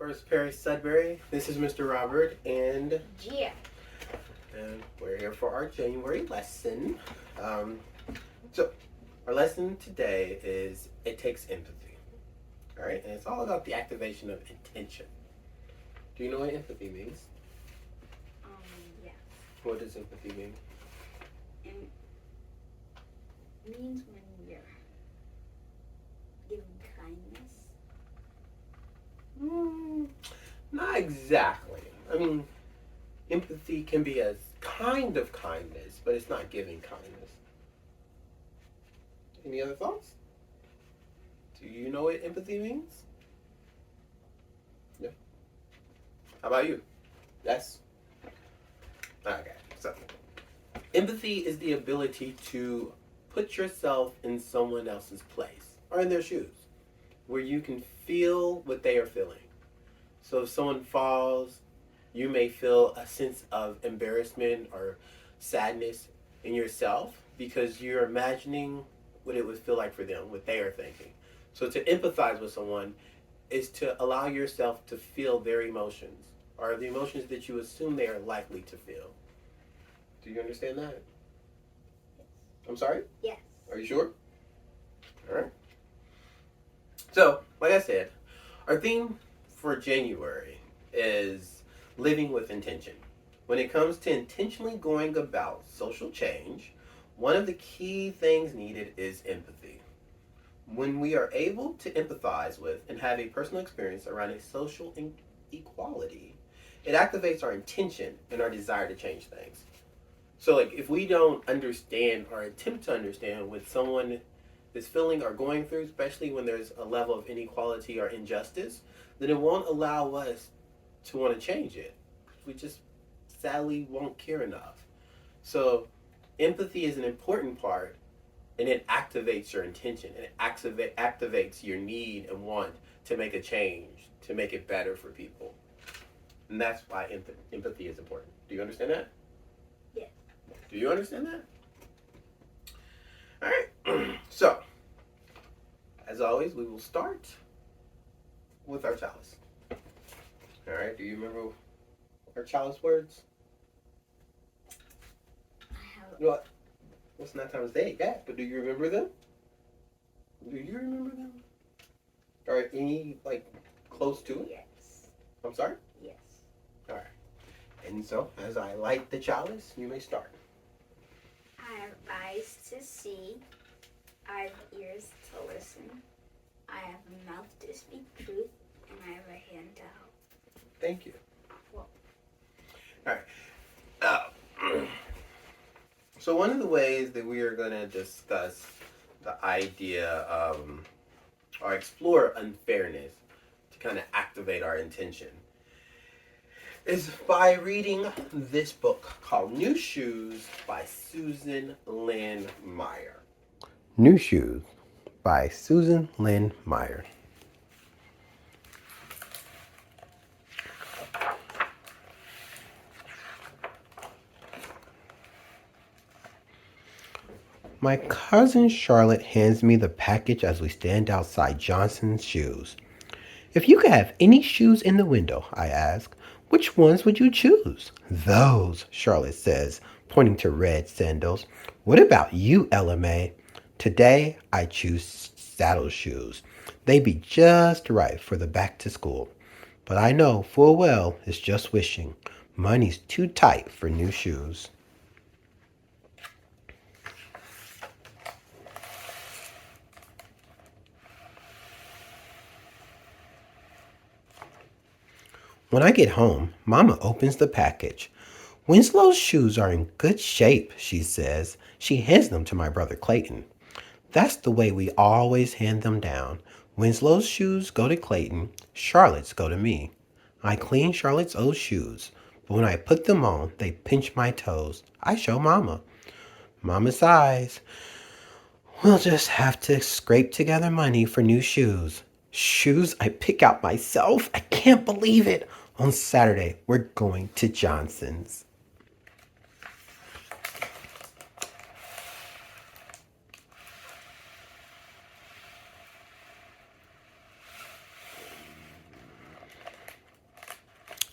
First Perry Sudbury. This is Mr. Robert, Gia. and we're here for our January lesson. So, our lesson today is It Takes Empathy. All right, and it's all about the activation of intention. Do you know what empathy means? Yes. What does empathy mean? It means when you're giving kindness. Not exactly. I mean, empathy can be a kind of kindness, but it's not giving kindness. Any other thoughts? Do you know what empathy means? No. How about you? Yes? Okay, so empathy is the ability to put yourself in someone else's place or in their shoes, where you can feel what they are feeling. So if someone falls, you may feel a sense of embarrassment or sadness in yourself because you're imagining what it would feel like for them, what they are thinking. So to empathize with someone is to allow yourself to feel their emotions or the emotions that you assume they are likely to feel. Do you understand that? Yes. I'm sorry? Yes. Are you sure? All right. So, like I said, our theme for January is living with intention. When it comes to intentionally going about social change, one of the key things needed is empathy. When we are able to empathize with and have a personal experience around a social equality, it activates our intention and our desire to change things. So, like, if we don't understand or attempt to understand what someone is feeling or going through, especially when there's a level of inequality or injustice, then it won't allow us to want to change it. We just sadly won't care enough. So, empathy is an important part, and it activates your intention, and it activates your need and want to make a change, to make it better for people. And that's why empathy is important. Do you understand that? Yes. Do you understand that? All right. So, as always, we will start with our chalice. All right. Do you remember our chalice words? I have. What? What's not times day? Yeah, but do you remember them? Do you remember them? Or any like close to it? Yes. I'm sorry. Yes. All right. And so, as I light the chalice, you may start. I have eyes to see. I have ears to listen. I have a mouth to speak truth, and I have a hand to help. Thank you. Well. All right. So one of the ways that we are going to discuss the idea or explore unfairness to kind of activate our intention is by reading this book called New Shoes by Susan Lynn Meyer. New Shoes by Susan Lynn Meyer. My cousin Charlotte hands me the package as we stand outside Johnson's Shoes. If you could have any shoes in the window, I ask, which ones would you choose? Those, Charlotte says, pointing to red sandals. What about you, LMA? Today, I choose saddle shoes. They be just right for the back to school. But I know full well it's just wishing. Money's too tight for new shoes. When I get home, Mama opens the package. Winslow's shoes are in good shape, she says. She hands them to my brother Clayton. That's the way we always hand them down. Winslow's shoes go to Clayton, Charlotte's go to me. I clean Charlotte's old shoes, but when I put them on, they pinch my toes. I show Mama. Mama sighs. We'll just have to scrape together money for new shoes. Shoes I pick out myself? I can't believe it. On Saturday, we're going to Johnson's.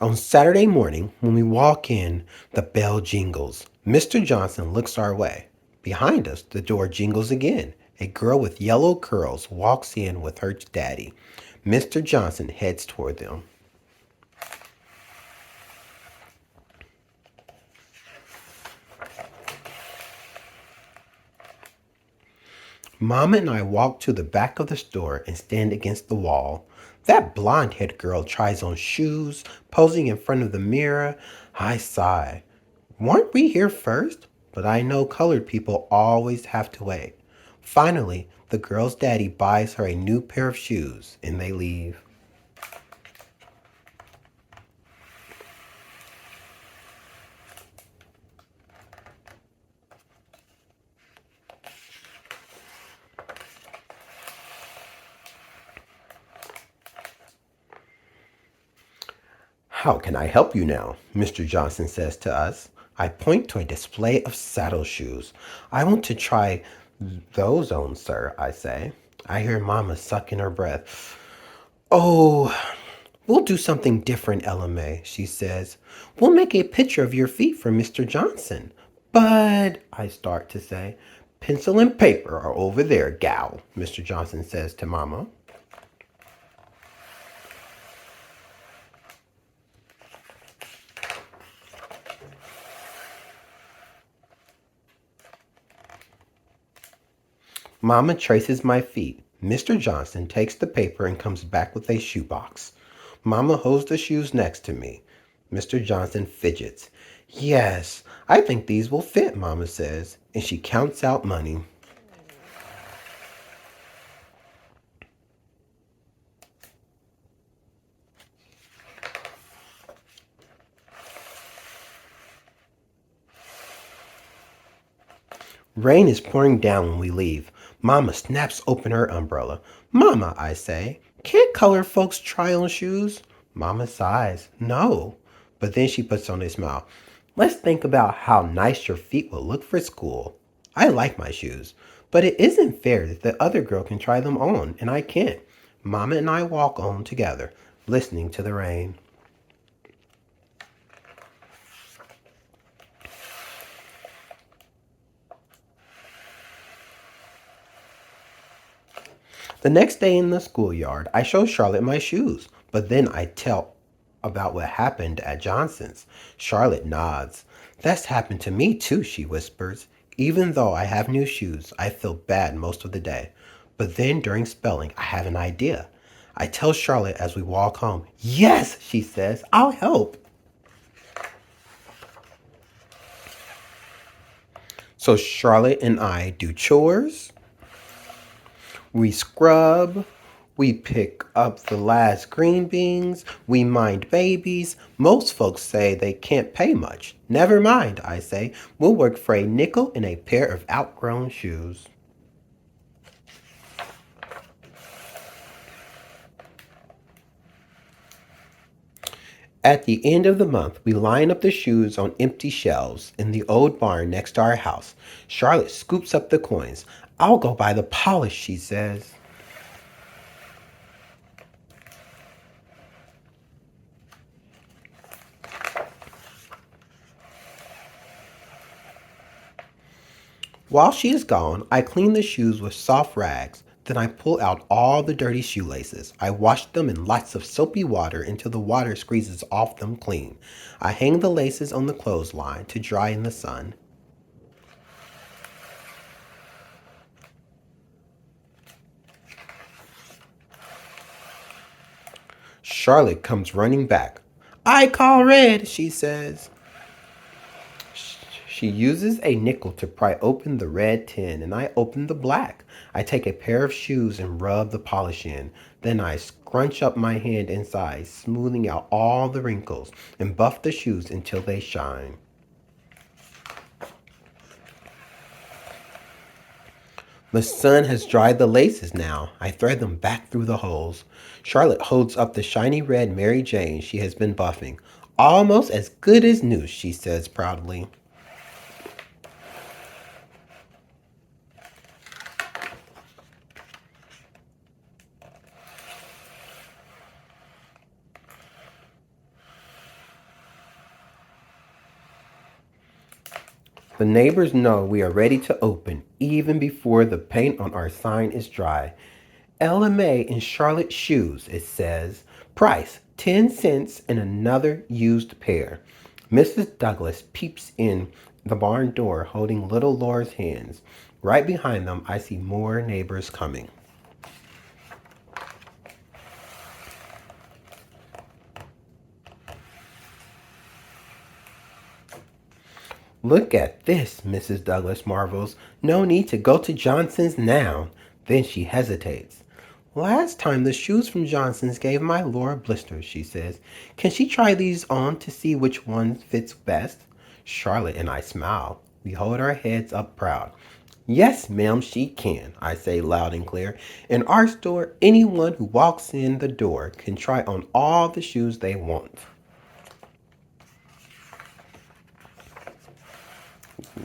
On Saturday morning, when we walk in, the bell jingles. Mr. Johnson looks our way. Behind us, the door jingles again. A girl with yellow curls walks in with her daddy. Mr. Johnson heads toward them. Mama and I walk to the back of the store and stand against the wall. That blonde haired girl tries on shoes, posing in front of the mirror. I sigh. Weren't we here first? But I know colored people always have to wait. Finally, the girl's daddy buys her a new pair of shoes and they leave. How can I help you now? Mr. Johnson says to us. I point to a display of saddle shoes. I want to try those on, sir, I say. I hear Mama sucking her breath. Oh, we'll do something different, Ella May, she says. We'll make a picture of your feet for Mr. Johnson. But, I start to say, pencil and paper are over there, gal, Mr. Johnson says to Mama. Mama traces my feet. Mr. Johnson takes the paper and comes back with a shoebox. Mama holds the shoes next to me. Mr. Johnson fidgets. Yes, I think these will fit, Mama says, and she counts out money. Rain is pouring down when we leave. Mama snaps open her umbrella. Mama, I say, can't colored folks try on shoes? Mama sighs. No. But then she puts on a smile. Let's think about how nice your feet will look for school. I like my shoes, but it isn't fair that the other girl can try them on and I can't. Mama and I walk on together, listening to the rain. The next day in the schoolyard, I show Charlotte my shoes, but then I tell about what happened at Johnson's. Charlotte nods. That's happened to me too, she whispers. Even though I have new shoes, I feel bad most of the day. But then during spelling, I have an idea. I tell Charlotte as we walk home. Yes, she says, I'll help. So Charlotte and I do chores. We scrub, we pick up the last green beans, we mind babies. Most folks say they can't pay much. Never mind, I say. We'll work for a nickel and a pair of outgrown shoes. At the end of the month, we line up the shoes on empty shelves in the old barn next to our house. Charlotte scoops up the coins. I'll go buy the polish, she says. While she is gone, I clean the shoes with soft rags. Then I pull out all the dirty shoelaces. I wash them in lots of soapy water until the water squeezes off them clean. I hang the laces on the clothesline to dry in the sun. Charlotte comes running back. I call red, she says. She uses a nickel to pry open the red tin, and I open the black. I take a pair of shoes and rub the polish in. Then I scrunch up my hand inside, smoothing out all the wrinkles, and buff the shoes until they shine. The sun has dried the laces now. I thread them back through the holes. Charlotte holds up the shiny red Mary Jane she has been buffing. Almost as good as new, she says proudly. The neighbors know we are ready to open even before the paint on our sign is dry. LMA in Charlotte shoes, it says. Price 10 cents and another used pair. Mrs. Douglas peeps in the barn door holding little Laura's hands. Right behind them, I see more neighbors coming. Look at this, Mrs. Douglas marvels. No need to go to Johnson's now. Then she hesitates. Last time the shoes from Johnson's gave my Laura blisters, she says. Can she try these on to see which one fits best? Charlotte and I smile. We hold our heads up proud. Yes, ma'am, she can, I say loud and clear. In our store, anyone who walks in the door can try on all the shoes they want.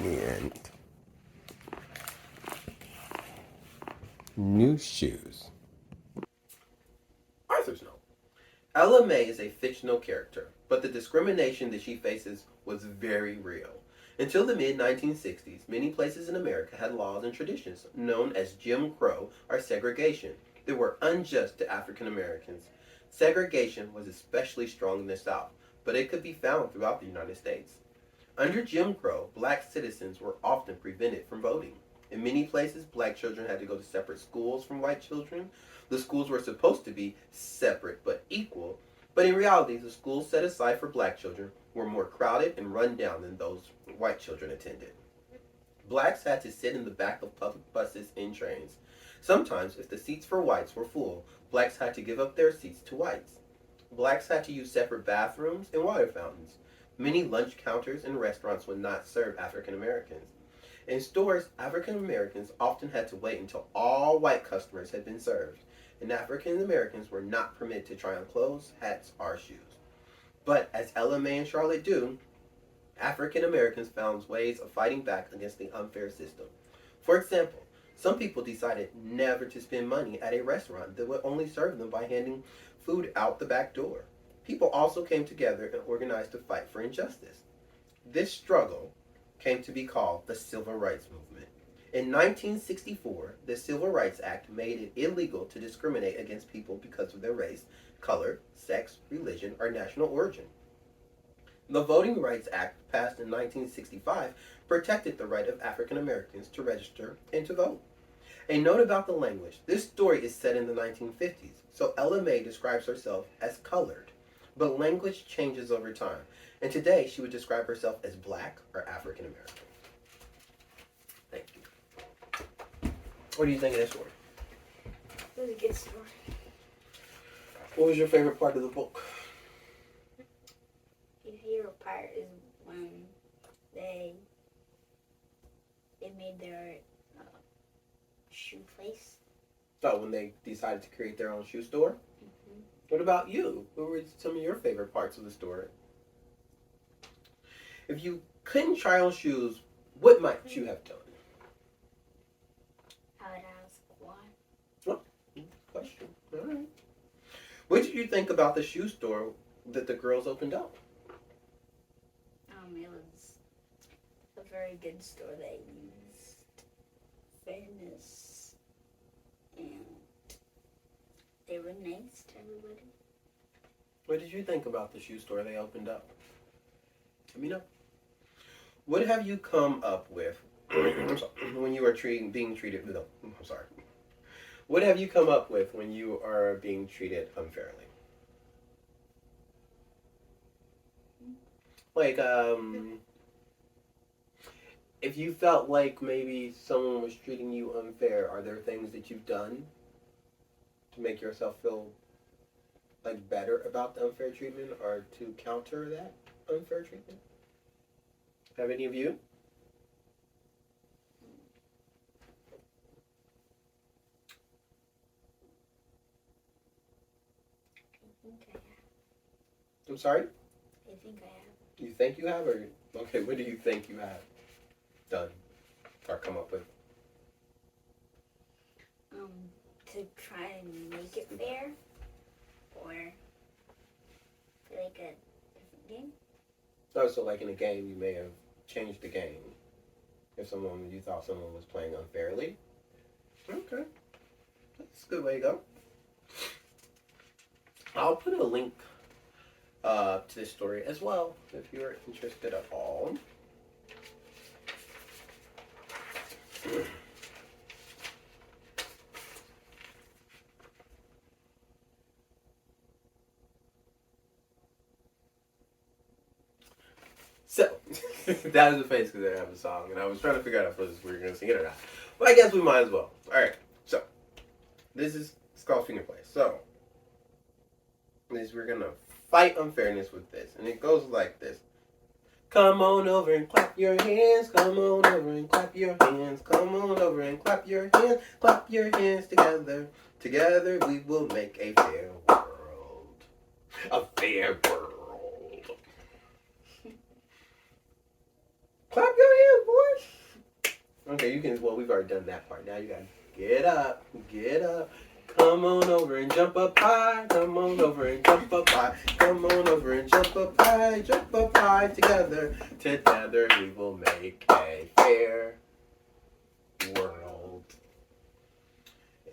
And new shoes. Arthur's Note. Ella May is a fictional character, but the discrimination that she faces was very real. Until the mid 1960s, many places in America had laws and traditions known as Jim Crow or segregation that were unjust to African Americans. Segregation was especially strong in the South, but it could be found throughout the United States. Under Jim Crow, black citizens were often prevented from voting. In many places, black children had to go to separate schools from white children. The schools were supposed to be separate but equal, but in reality, the schools set aside for black children were more crowded and run down than those white children attended. Blacks had to sit in the back of public buses and trains. Sometimes, if the seats for whites were full, blacks had to give up their seats to whites. Blacks had to use separate bathrooms and water fountains. Many lunch counters and restaurants would not serve African Americans. In stores, African Americans often had to wait until all white customers had been served, and African Americans were not permitted to try on clothes, hats, or shoes. But as Ella May and Charlotte do, African Americans found ways of fighting back against the unfair system. For example, some people decided never to spend money at a restaurant that would only serve them by handing food out the back door. People also came together and organized to fight for injustice. This struggle came to be called the Civil Rights Movement. In 1964, the Civil Rights Act made it illegal to discriminate against people because of their race, color, sex, religion, or national origin. The Voting Rights Act, passed in 1965, protected the right of African Americans to register and to vote. A note about the language. This story is set in the 1950s, so Ella May describes herself as colored. But language changes over time, and today she would describe herself as black or African American. Thank you. What do you think of this story? It was a good story. What was your favorite part of the book? The hero part is when they made their shoe place. Oh, when they decided to create their own shoe store? Mm-hmm. What about you? What were some of your favorite parts of the story? If you couldn't try on shoes, what might you have done? I would ask why. Oh, question. All right. What did you think about the shoe store that the girls opened up? It was a very good store. They used fairness and they were nice to everybody. What did you think about the shoe store they opened up? Let me know. What have you come up with when you are being treated? No, I'm sorry. What have you come up with when you are being treated unfairly? Like, if you felt like maybe someone was treating you unfair, are there things that you've done to make yourself feel like better about the unfair treatment or to counter that unfair treatment? Have any of you? I think I have. I'm sorry? I think I have. You think you have, or okay? What do you think you have done or come up with? To try and make it fair, or for like a different game. Oh, so like in a game, you may have changed the game. If you thought someone was playing unfairly. Okay, that's a good way to go. I'll put a link to this story as well if you're interested at all. So, that was the face because I have a song, and I was trying to figure out if we were going to sing it or not. But I guess we might as well. Alright, so, it's called Finger Play. So, we're going to fight unfairness with this, and it goes like this. Come on over and clap your hands, come on over and clap your hands, come on over and clap your hands together. Together we will make a fair world. A fair world. Clap your hands, boys. Okay, you can, well, we've already done that part. Now you gotta get up, get up. Come on over and jump up high. Come on over and jump up high. Come on over and jump up high. Jump up high together. Together we will make a fair world.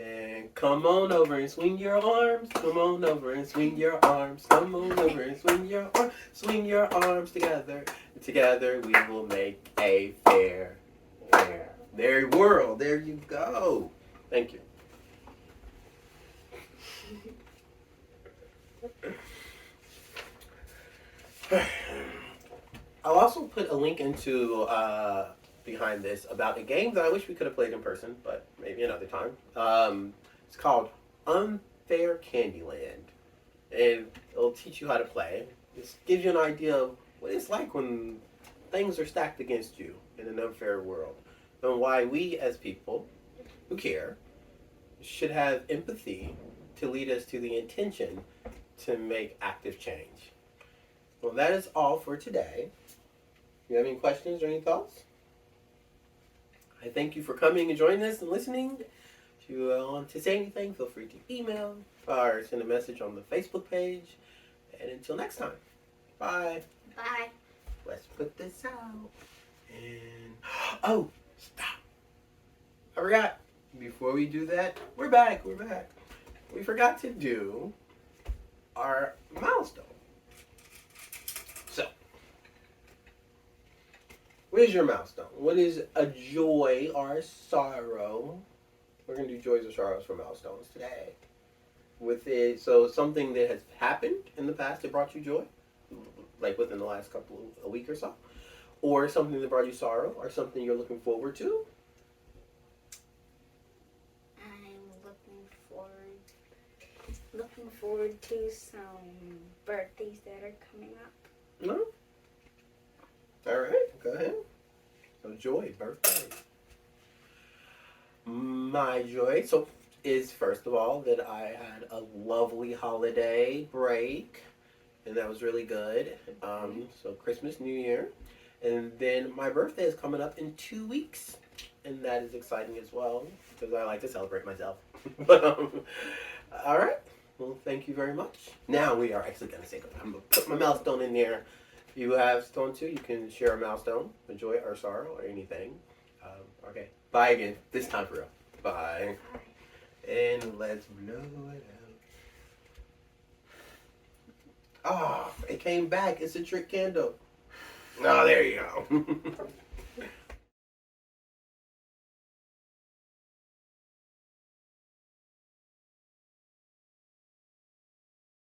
And come on over and swing your arms. Come on over and swing your arms. Come on over and swing your arms. Swing your arms together. Together we will make a fair world. There you go. Thank you. I'll also put a link into behind this about a game that I wish we could have played in person, but maybe another time. It's called Unfair Candyland, and it'll teach you how to play. It gives you an idea of what it's like when things are stacked against you in an unfair world, and why we as people who care should have empathy to lead us to the intention to make active change. Well, that is all for today. You have any questions or any thoughts? I thank you for coming and joining us and listening. If you want to say anything, feel free to email or send a message on the Facebook page. And until next time, bye. Bye. Let's put this out. And, oh, stop. I forgot. Before we do that, we're back. We forgot to do our milestone. So, what is your milestone? What is a joy or a sorrow? We're going to do joys or sorrows for milestones today. With it, so something that has happened in the past that brought you joy, like within the last a week or so, or something that brought you sorrow, or something you're looking forward to. Looking forward to some birthdays that are coming up. No? Alright, go ahead. So joy, birthday. My joy is first of all that I had a lovely holiday break, and that was really good. So Christmas, New Year. And then my birthday is coming up in 2 weeks, and that is exciting as well because I like to celebrate myself. But all right. Well, thank you very much. Now we are actually going to say goodbye. I'm going to put my milestone in there. If you have stone too, you can share a milestone, a joy or sorrow or anything. Okay. Bye again. This time for real. Bye. And let's blow it out. Oh, it came back. It's a trick candle. Oh, there you go.